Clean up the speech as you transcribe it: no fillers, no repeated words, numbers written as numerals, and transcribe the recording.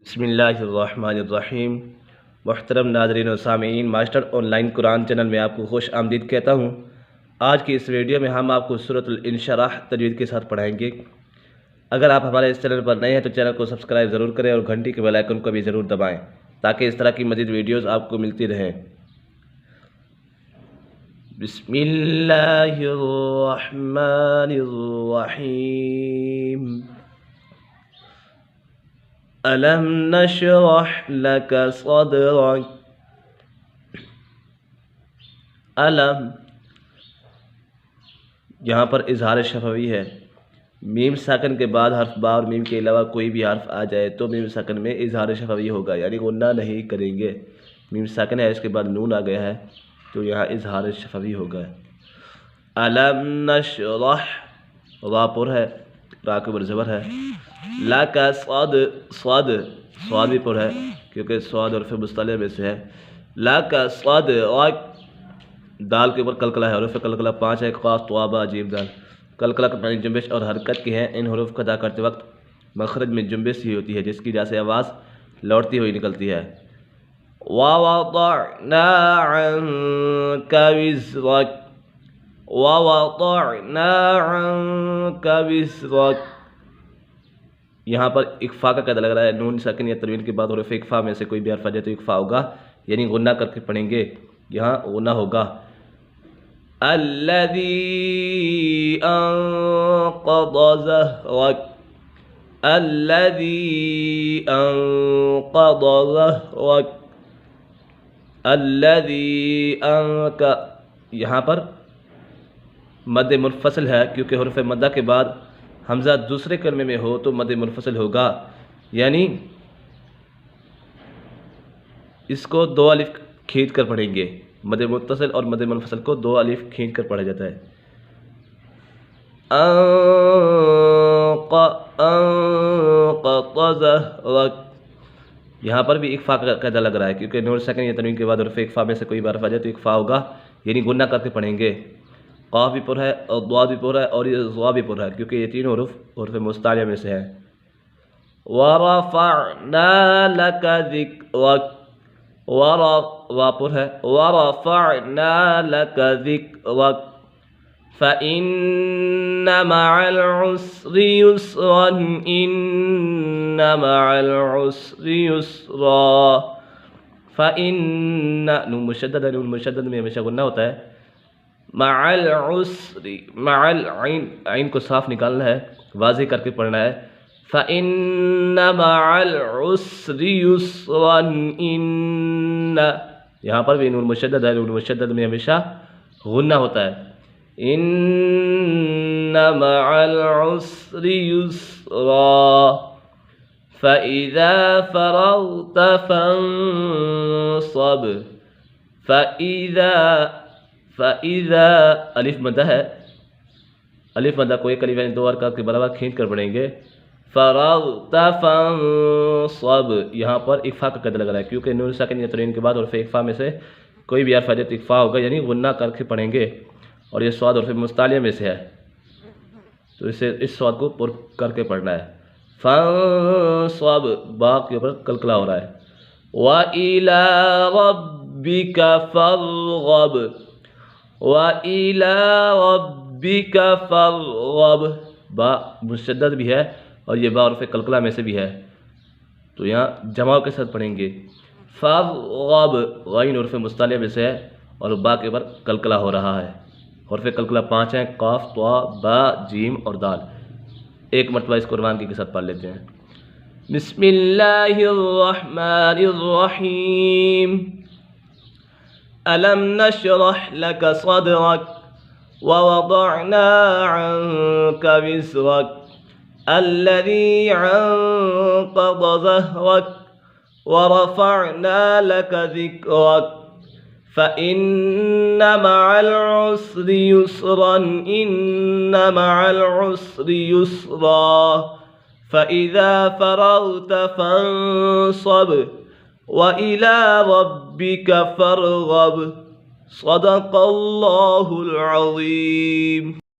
بسم اللہ الرحمن الرحیم۔ محترم ناظرین و سامعین، master on line Quran channel میں آپ کو خوش آمدید کہتا ہوں۔ آج کی اس ویڈیو میں ہم آپ کو سورۃ الانشراح تجوید کے ساتھ پڑھائیں گے۔ اگر آپ ہمارے اس چینل پر نئے ہیں تو چینل کو سبسکرائب ضرور کریں اور گھنٹی کے بیل آئیکن کو بھی ضرور دبائیں تاکہ اس طرح کی مزید ویڈیوز آپ کو ملتی رہیں۔ بسم اللہ الرحمن الرحیم۔ أَلَمْ نَشْرَحْ لَكَ صَدْرَكَ۔ علم یہاں پر اظہار شفوی ہے۔ میم ساکن کے بعد حرف با اور میم کے علاوہ کوئی بھی حرف آ جائے تو میم ساکن میں اظہار شفوی ہوگا، یعنی غنہ نہیں کریں گے۔ میم ساکن ہے، اس کے بعد نون آ گیا ہے تو یہاں اظہار شفوی ہوگا۔ علم نشرح، را پر ہے، را کے اوپر زبر ہے۔ لَكَ صاد بھی پر ہے کیونکہ صاد حرف مستعلیٰ میں سے ہے۔ لَكَ صدرک، دال کے اوپر قلقلہ ہے، حروف قلقلہ 5 ہے، قاف طا با جیم دال۔ قلقلہ کا معنی جنبش اور حرکت کی ہے۔ ان حروف کو ادا کرتے وقت مخرج میں جنبش ہی ہوتی ہے جس کی وجہ سے آواز لوٹتی ہوئی نکلتی ہے۔ وَوَضَعْنَا عَنْكَ وِزْرَكَ، وَوَضَعْنَا عَنْكَ وِزْرَكَ۔ یہاں پر اکفا کا قاعدہ لگ رہا ہے، نون ساکن یا تنوین کے بعد حروف اکفا میں سے کوئی بھی حرف آ جائے تو اکفا ہوگا، یعنی غنہ کر کے پڑھیں گے، یہاں غنہ ہوگا۔ الذی انقض ظہرک، الذی انقض ظہرک، الذی یہاں پر مد منفصل ہے کیونکہ حروف مدہ کے بعد حمزہ دوسرے کلمے میں ہو تو مد منفصل ہوگا، یعنی اس کو 2 الف کھینچ کر پڑھیں گے۔ مد متصل اور مد منفصل کو 2 الف کھینچ کر پڑھا جاتا ہے۔ انقض ظہرک، یہاں پر بھی اکفا کا قاعدہ لگ رہا ہے کیونکہ نون ساکن یا تنوین کے بعد حرف اکفا میں سے کوئی بھی حرف آ جائے تو اکفا ہوگا، یعنی غنہ کر کے پڑھیں گے۔ قاف بھی پر ہے اور ضاد بھی پر ہے اور یہ ظا بھی پر ہے کیونکہ یہ تین حروف مستعلیٰ میں سے ہے۔ وَرَفَعْنَا لَكَ ذِكْرَكَ، وا پر ہے، وَرَفَعْنَا لَكَ ذِكْرَكَ فَإِنَّ مَعَ الْعُسْرِ يُسْرًا، إِنَّ مَعَ الْعُسْرِ يُسْرًا۔ فَإِنَّ، نون مشدد ہے، نون مشدد میں ہمیشہ غنہ ہوتا ہے۔ مع العسر، مع العین، عین کو صاف نکالنا ہے، واضح کر کے پڑھنا ہے۔ فَإِنَّ مَعَ الْعُسْرِ يُسْرًا، إِنَّ، یہاں پر بھی نون مشدد ہے، نون مشدد میں ہمیشہ غنہ ہوتا ہے۔ إِنَّ مَعَ الْعُسْرِ يُسْرًا فَإِذَا فَرَغْتَ فَانصَبْ، فَإِذَا الف مدہ ہے، الف مدہ کو ایک الف یعنی 2 حرکات کے برابر کھینچ کر پڑھیں گے۔ فَرَغْتَ فَانصَبْ، یہاں پر اکفا کا قاعدہ لگ رہا ہے کیونکہ نون ساکن یا تنوین کے بعد حرف اکفا میں سے کوئی بھی حرف آ جائے تو اکفا ہوگا، یعنی غنہ کر کے پڑھیں گے، اور یہ صاد حرف مستعلیٰ میں سے ہے تو اس صاد کو پر کر کے پڑھنا ہے۔ فَانصَبْ، با کے اوپر قلقلہ ہو رہا ہے۔ وَإِلَىٰ رَبِّكَ فَارْغَب، وَإِلَىٰ رَبِّكَ فَارْغَب، با مشدد بھی ہے اور یہ با حرف قلقلہ میں سے بھی ہے تو یہاں جماع کے ساتھ پڑھیں گے۔ فَارْغَب، غین حرف مستعلیٰ میں سے ہے اور با کے اوپر قلقلہ ہو رہا ہے۔ حرف قلقلہ 5 ہیں، قاف طا با جیم اور دال۔ ایک مرتبہ اس قرآن کے ساتھ پڑھ لیتے ہیں۔ بسم اللہ الرحمن الرحیم۔ أَلَمْ نَشْرَحْ لَكَ صَدْرَكَ، وَوَضَعْنَا عَنْكَ وِزْرَكَ الَّذِي أَنقَضَ ظَهْرَكَ، وَرَفَعْنَا لَكَ ذِكْرَكَ فَإِنَّ مَعَ الْعُسْرِ يُسْرًا، إِنَّ مَعَ الْعُسْرِ يُسْرًا فَإِذَا فَرَغْتَ فَانصَبْ، وَإِلَىٰ رَبِّكَ فَارْغَب۔ صدق اللہ العظیم۔